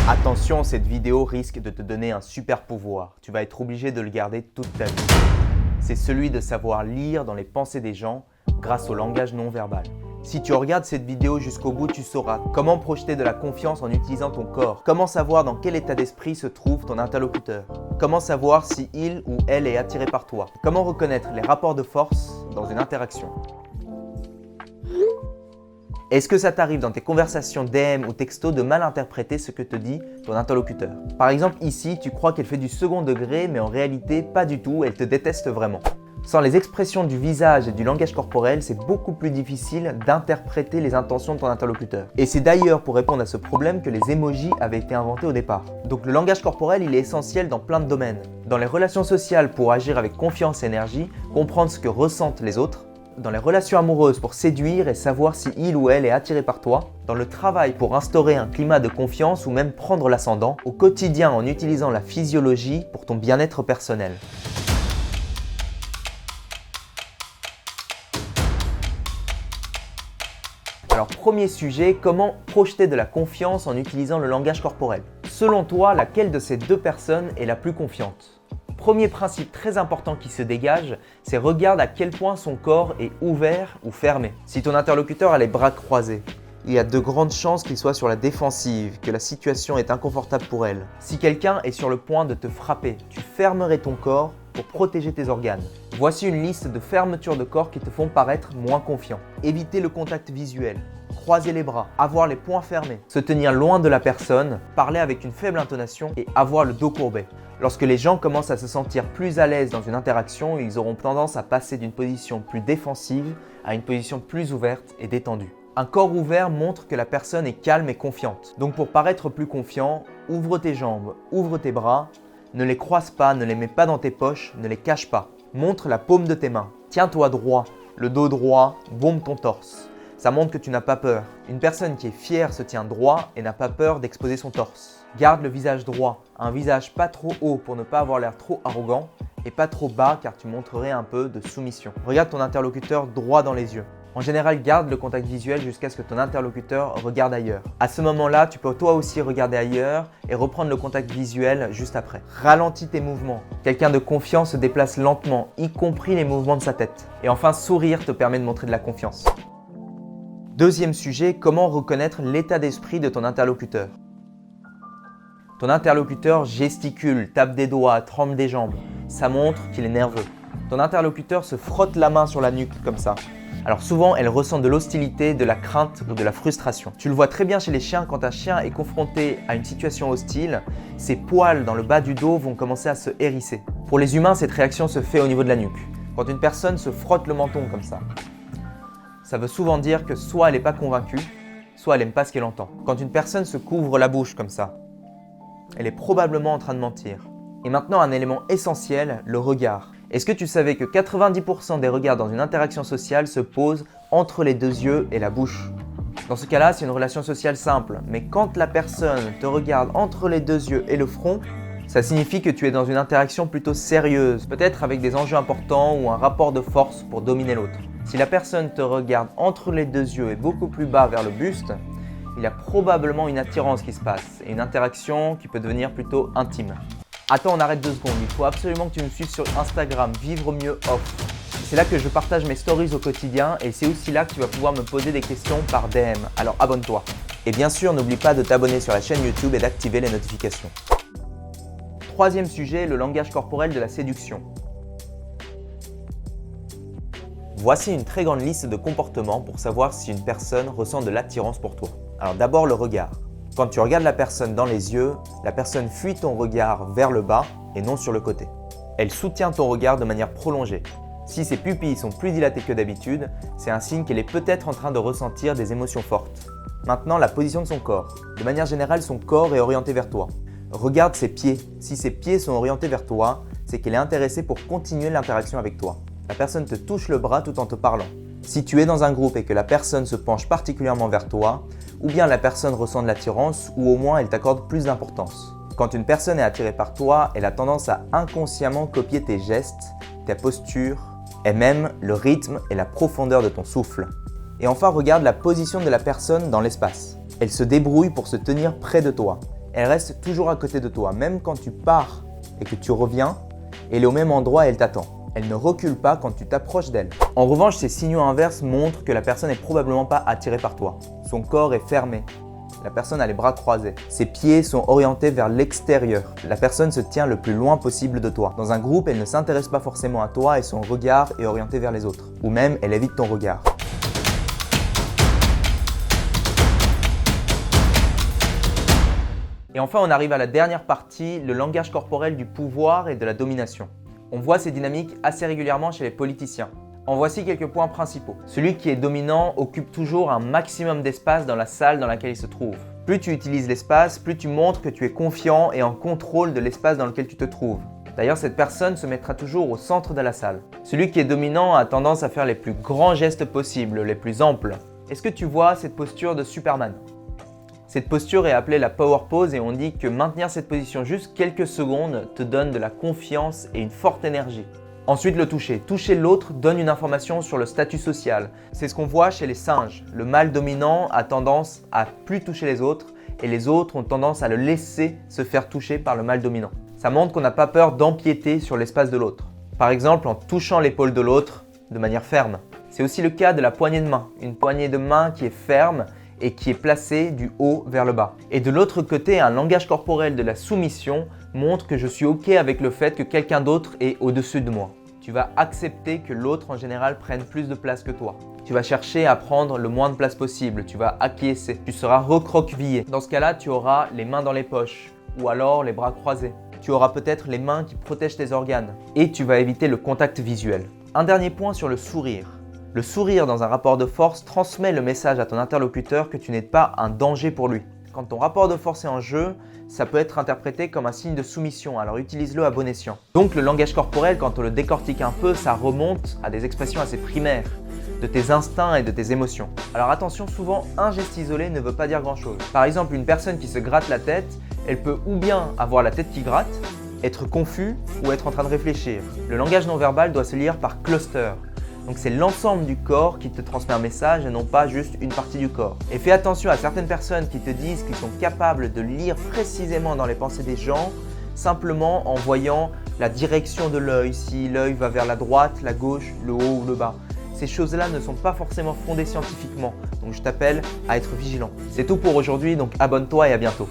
Attention, cette vidéo risque de te donner un super pouvoir. Tu vas être obligé de le garder toute ta vie. C'est celui de savoir lire dans les pensées des gens grâce au langage non verbal. Si tu regardes cette vidéo jusqu'au bout, tu sauras comment projeter de la confiance en utilisant ton corps, comment savoir dans quel état d'esprit se trouve ton interlocuteur, comment savoir si il ou elle est attiré par toi, comment reconnaître les rapports de force dans une interaction. Est-ce que ça t'arrive dans tes conversations DM ou texto de mal interpréter ce que te dit ton interlocuteur? Par exemple, ici, tu crois qu'elle fait du second degré, mais en réalité, pas du tout, elle te déteste vraiment. Sans les expressions du visage et du langage corporel, c'est beaucoup plus difficile d'interpréter les intentions de ton interlocuteur. Et c'est d'ailleurs pour répondre à ce problème que les emojis avaient été inventés au départ. Donc le langage corporel, il est essentiel dans plein de domaines. Dans les relations sociales pour agir avec confiance et énergie, comprendre ce que ressentent les autres. Dans les relations amoureuses pour séduire et savoir si il ou elle est attiré par toi, dans le travail pour instaurer un climat de confiance ou même prendre l'ascendant, au quotidien en utilisant la physiologie pour ton bien-être personnel. Alors premier sujet, comment projeter de la confiance en utilisant le langage corporel? Selon toi, laquelle de ces deux personnes est la plus confiante? Premier principe très important qui se dégage, c'est regarde à quel point son corps est ouvert ou fermé. Si ton interlocuteur a les bras croisés, il y a de grandes chances qu'il soit sur la défensive, que la situation est inconfortable pour elle. Si quelqu'un est sur le point de te frapper, tu fermerais ton corps pour protéger tes organes. Voici une liste de fermetures de corps qui te font paraître moins confiant. Éviter le contact visuel, croiser les bras, avoir les poings fermés, se tenir loin de la personne, parler avec une faible intonation et avoir le dos courbé. Lorsque les gens commencent à se sentir plus à l'aise dans une interaction, ils auront tendance à passer d'une position plus défensive à une position plus ouverte et détendue. Un corps ouvert montre que la personne est calme et confiante. Donc pour paraître plus confiant, ouvre tes jambes, ouvre tes bras, ne les croise pas, ne les mets pas dans tes poches, ne les cache pas. Montre la paume de tes mains. Tiens-toi droit, le dos droit, bombe ton torse. Ça montre que tu n'as pas peur. Une personne qui est fière se tient droit et n'a pas peur d'exposer son torse. Garde le visage droit, un visage pas trop haut pour ne pas avoir l'air trop arrogant et pas trop bas car tu montrerais un peu de soumission. Regarde ton interlocuteur droit dans les yeux. En général, garde le contact visuel jusqu'à ce que ton interlocuteur regarde ailleurs. À ce moment-là, tu peux toi aussi regarder ailleurs et reprendre le contact visuel juste après. Ralentis tes mouvements. Quelqu'un de confiant se déplace lentement, y compris les mouvements de sa tête. Et enfin, sourire te permet de montrer de la confiance. Deuxième sujet, comment reconnaître l'état d'esprit de ton interlocuteur? Ton interlocuteur gesticule, tape des doigts, tremble des jambes. Ça montre qu'il est nerveux. Ton interlocuteur se frotte la main sur la nuque comme ça. Alors souvent, elle ressent de l'hostilité, de la crainte ou de la frustration. Tu le vois très bien chez les chiens, quand un chien est confronté à une situation hostile, ses poils dans le bas du dos vont commencer à se hérisser. Pour les humains, cette réaction se fait au niveau de la nuque. Quand une personne se frotte le menton comme ça veut souvent dire que soit elle n'est pas convaincue, soit elle n'aime pas ce qu'elle entend. Quand une personne se couvre la bouche comme ça, elle est probablement en train de mentir. Et maintenant, un élément essentiel, le regard. Est-ce que tu savais que 90% des regards dans une interaction sociale se posent entre les deux yeux et la bouche? Dans ce cas-là, c'est une relation sociale simple. Mais quand la personne te regarde entre les deux yeux et le front, ça signifie que tu es dans une interaction plutôt sérieuse, peut-être avec des enjeux importants ou un rapport de force pour dominer l'autre. Si la personne te regarde entre les deux yeux et beaucoup plus bas vers le buste, il y a probablement une attirance qui se passe et une interaction qui peut devenir plutôt intime. Attends, on arrête 2 secondes. Il faut absolument que tu me suives sur Instagram, Vivre Mieux Off. C'est là que je partage mes stories au quotidien et c'est aussi là que tu vas pouvoir me poser des questions par DM. Alors abonne-toi. Et bien sûr, n'oublie pas de t'abonner sur la chaîne YouTube et d'activer les notifications. Troisième sujet, le langage corporel de la séduction. Voici une très grande liste de comportements pour savoir si une personne ressent de l'attirance pour toi. Alors d'abord le regard. Quand tu regardes la personne dans les yeux, la personne fuit ton regard vers le bas et non sur le côté. Elle soutient ton regard de manière prolongée. Si ses pupilles sont plus dilatées que d'habitude, c'est un signe qu'elle est peut-être en train de ressentir des émotions fortes. Maintenant, la position de son corps. De manière générale, son corps est orienté vers toi. Regarde ses pieds. Si ses pieds sont orientés vers toi, c'est qu'elle est intéressée pour continuer l'interaction avec toi. La personne te touche le bras tout en te parlant. Si tu es dans un groupe et que la personne se penche particulièrement vers toi, ou bien la personne ressent de l'attirance, ou au moins elle t'accorde plus d'importance. Quand une personne est attirée par toi, elle a tendance à inconsciemment copier tes gestes, ta posture, et même le rythme et la profondeur de ton souffle. Et enfin, regarde la position de la personne dans l'espace. Elle se débrouille pour se tenir près de toi. Elle reste toujours à côté de toi, même quand tu pars et que tu reviens, elle est au même endroit et elle t'attend. Elle ne recule pas quand tu t'approches d'elle. En revanche, ces signaux inverses montrent que la personne n'est probablement pas attirée par toi. Son corps est fermé. La personne a les bras croisés. Ses pieds sont orientés vers l'extérieur. La personne se tient le plus loin possible de toi. Dans un groupe, elle ne s'intéresse pas forcément à toi et son regard est orienté vers les autres. Ou même, elle évite ton regard. Et enfin, on arrive à la dernière partie, le langage corporel du pouvoir et de la domination. On voit ces dynamiques assez régulièrement chez les politiciens. En voici quelques points principaux. Celui qui est dominant occupe toujours un maximum d'espace dans la salle dans laquelle il se trouve. Plus tu utilises l'espace, plus tu montres que tu es confiant et en contrôle de l'espace dans lequel tu te trouves. D'ailleurs, cette personne se mettra toujours au centre de la salle. Celui qui est dominant a tendance à faire les plus grands gestes possibles, les plus amples. Est-ce que tu vois cette posture de Superman ? Cette posture est appelée la power pose et on dit que maintenir cette position juste quelques secondes te donne de la confiance et une forte énergie. Ensuite, le toucher. Toucher l'autre donne une information sur le statut social. C'est ce qu'on voit chez les singes. Le mâle dominant a tendance à plus toucher les autres et les autres ont tendance à le laisser se faire toucher par le mâle dominant. Ça montre qu'on n'a pas peur d'empiéter sur l'espace de l'autre. Par exemple, en touchant l'épaule de l'autre de manière ferme. C'est aussi le cas de la poignée de main. Une poignée de main qui est ferme et qui est placée du haut vers le bas. Et de l'autre côté, un langage corporel de la soumission montre que je suis OK avec le fait que quelqu'un d'autre est au-dessus de moi. Tu vas accepter que l'autre en général prenne plus de place que toi. Tu vas chercher à prendre le moins de place possible, tu vas acquiescer, tu seras recroquevillé. Dans ce cas-là, tu auras les mains dans les poches ou alors les bras croisés. Tu auras peut-être les mains qui protègent tes organes et tu vas éviter le contact visuel. Un dernier point sur le sourire. Le sourire dans un rapport de force transmet le message à ton interlocuteur que tu n'es pas un danger pour lui. Quand ton rapport de force est en jeu, ça peut être interprété comme un signe de soumission, alors utilise-le à bon escient. Donc le langage corporel, quand on le décortique un peu, ça remonte à des expressions assez primaires, de tes instincts et de tes émotions. Alors attention, souvent un geste isolé ne veut pas dire grand-chose. Par exemple, une personne qui se gratte la tête, elle peut ou bien avoir la tête qui gratte, être confus ou être en train de réfléchir. Le langage non verbal doit se lire par cluster. Donc c'est l'ensemble du corps qui te transmet un message et non pas juste une partie du corps. Et fais attention à certaines personnes qui te disent qu'ils sont capables de lire précisément dans les pensées des gens, simplement en voyant la direction de l'œil, si l'œil va vers la droite, la gauche, le haut ou le bas. Ces choses-là ne sont pas forcément fondées scientifiquement, donc je t'appelle à être vigilant. C'est tout pour aujourd'hui, donc abonne-toi et à bientôt.